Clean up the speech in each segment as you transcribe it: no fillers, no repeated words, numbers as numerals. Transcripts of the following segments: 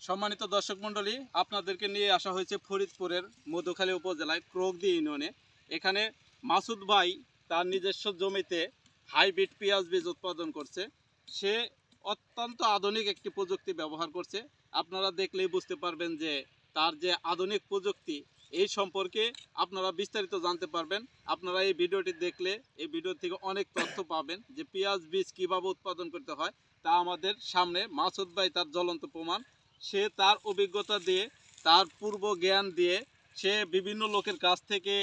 সম্মানিত দর্শক মণ্ডলী, আপনাদেরকে নিয়ে আসা হয়েছে ফরিদপুরের মধুখালী উপজেলায় ক্রোকদি ইউনিয়নে। এখানে মাসুদ ভাই তার নিজস্ব জমিতে হাইব্রিড পেঁয়াজ বীজ উৎপাদন করছে। সে অত্যন্ত আধুনিক একটি প্রযুক্তি ব্যবহার করছে। আপনারা দেখলেই বুঝতে পারবেন যে তার যে আধুনিক প্রযুক্তি এই সম্পর্কে আপনারা বিস্তারিত জানতে পারবেন। আপনারা এই ভিডিওটি দেখলে এই ভিডিও থেকে অনেক তথ্য পাবেন যে পেঁয়াজ বীজ কীভাবে উৎপাদন করতে হয়, তা আমাদের সামনে মাসুদ ভাই তার জ্বলন্ত প্রমাণ। সে তার অভিজ্ঞতা দিয়ে, তার পূর্ব জ্ঞান দিয়ে সে বিভিন্ন লোকের কাছ থেকে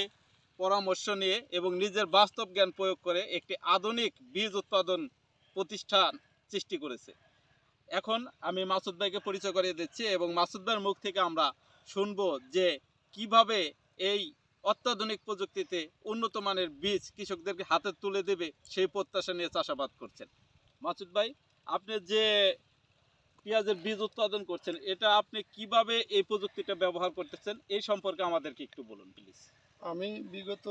পরামর্শ নিয়ে এবং নিজের বাস্তব জ্ঞান প্রয়োগ করে একটি আধুনিক বীজ উৎপাদন প্রতিষ্ঠান সৃষ্টি করেছে। এখন আমি মাসুদ ভাইকে পরিচয় করিয়ে দিচ্ছি এবং মাসুদ ভাইয়ের মুখ থেকে আমরা শুনবো যে কিভাবে এই অত্যাধুনিক প্রযুক্তিতে উন্নত মানের বীজ কৃষকদেরকে হাতে তুলে দেবে সেই প্রত্যাশা নিয়ে চাষাবাদ করছেন। মাসুদ ভাই, আপনি যে পেঁয়াজের বীজ উৎপাদন করছেন, এটা আপনি কিভাবে এই প্রযুক্তিটা ব্যবহার করতেছেন এই সম্পর্কে আমাদেরকে একটু বলুন প্লিজ। আমি বিগত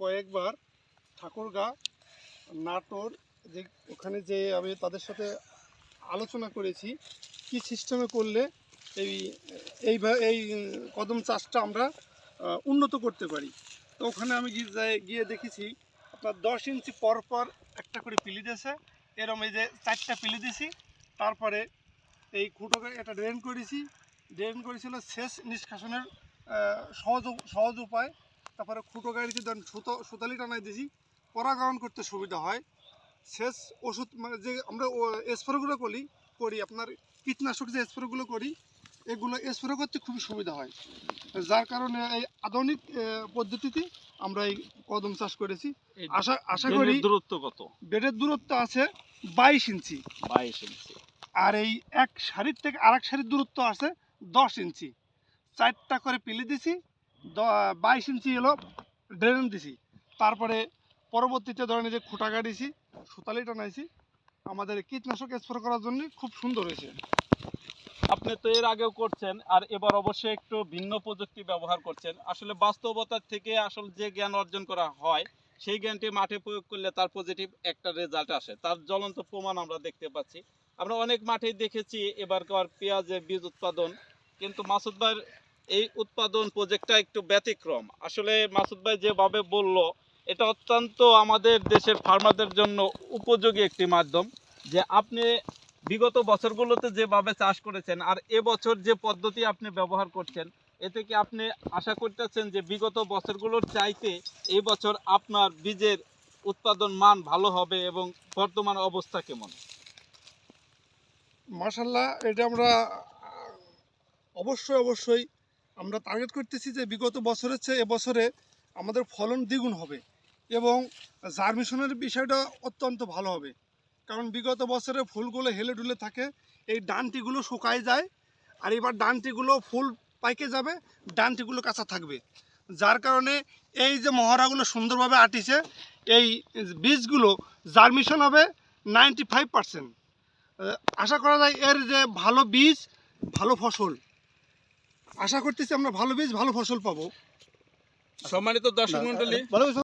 কয়েকবার ঠাকুরগাঁ, নাটোর যে ওখানে যে আমি তাদের সাথে আলোচনা করেছি কি সিস্টেমে করলে এই এই কদম চাষটা আমরা উন্নত করতে পারি। তো ওখানে আমি গিয়ে দেখেছি আপনার 10 ইঞ্চি পর পর একটা করে পিলি দিয়েছে, এরম এই যে 4টা পিলি দিয়েছি। তারপরে এই খুঁটোকে একটা ড্রেন করেছিল সেচ নিষ্কাশনের সহজ উপায়। তারপরে খুঁটো গাড়িতে সুতালি টানাই দিয়েছি, পরাগায়ন করতে সুবিধা হয়। সেচ ওষুধ মানে যে আমরা স্প্রেগুলো করি আপনার কীটনাশক যে স্প্রেগুলো করি, এগুলো স্প্রে করতে খুবই সুবিধা হয়। যার কারণে এই আধুনিক পদ্ধতিতে আমরা এই কদম চাষ করেছি। আশা করি দূরত্ব কত? বেডের দূরত্ব আছে 22 ইঞ্চি। 22 ইঞ্চি। আর এই এক সারির থেকে আরেক সারির দূরত্ব আছে 10 ইঞ্চি। 4টা করে পিলি দিছি, 22 ইঞ্চি এলো ড্রেন দিছি। তারপরে পরবর্তীতে ধরেন যে খুঁটা গাড়িছি, সুতালি টানাইছি। আমাদের কীটনাশক স্প্রে করার জন্য খুব সুন্দর হয়েছে। আপনি তো এর আগেও করছেন, আর এবার অবশ্যই একটু ভিন্ন প্রযুক্তি ব্যবহার করছেন। আসলে বাস্তবতার থেকে আসলে যে জ্ঞান অর্জন করা হয় সেই জ্ঞানটি মাঠে প্রয়োগ করলে তার পজিটিভ একটা রেজাল্ট আসে, তার জ্বলন্ত প্রমাণ আমরা দেখতে পাচ্ছি। আমরা অনেক মাঠেই দেখেছি এবারকার পেঁয়াজের বীজ উৎপাদন, কিন্তু মাসুদ ভাইয়ের এই উৎপাদন প্রজেক্টটা একটু ব্যতিক্রম। আসলে মাসুদ ভাই যেভাবে বলল, এটা অত্যন্ত আমাদের দেশের ফার্মারদের জন্য উপযোগী একটি মাধ্যম। যে আপনি বিগত বছরগুলোতে যেভাবে চাষ করেছেন আর এবছর যে পদ্ধতি আপনি ব্যবহার করছেন, এতে কি আপনি আশা করতেছেন যে বিগত বছরগুলোর চাইতে এই বছর আপনার বীজের উৎপাদন মান ভালো হবে এবং বর্তমান অবস্থা কেমন? মাশাআল্লাহ, এটা আমরা অবশ্যই আমরা টার্গেট করতেছি যে বিগত বছরের চেয়ে এবছরে আমাদের ফলন দ্বিগুণ হবে এবং জার্মিনেশনের বিষয়টা অত্যন্ত ভালো হবে। কারণ বিগত বছরে ফুলগুলো হেলে ঢুলে থাকে, এই ডানটিগুলো শুকায় যায়, আর এবার ডানটিগুলো ফুল পাইকে যাবে, ডানটিগুলো কাঁচা থাকবে। যার কারণে এই যে মহড়াগুলো সুন্দরভাবে আটিছে, এই বীজগুলো জার্মিনেশন হবে 95%। আশা করা যায় এর যে ভালো বীজ ভালো ফসল, আশা করতেছি আমরা ভালো বীজ ভালো ফসল পাবো। সম্মানিত দর্শক মণ্ডলী,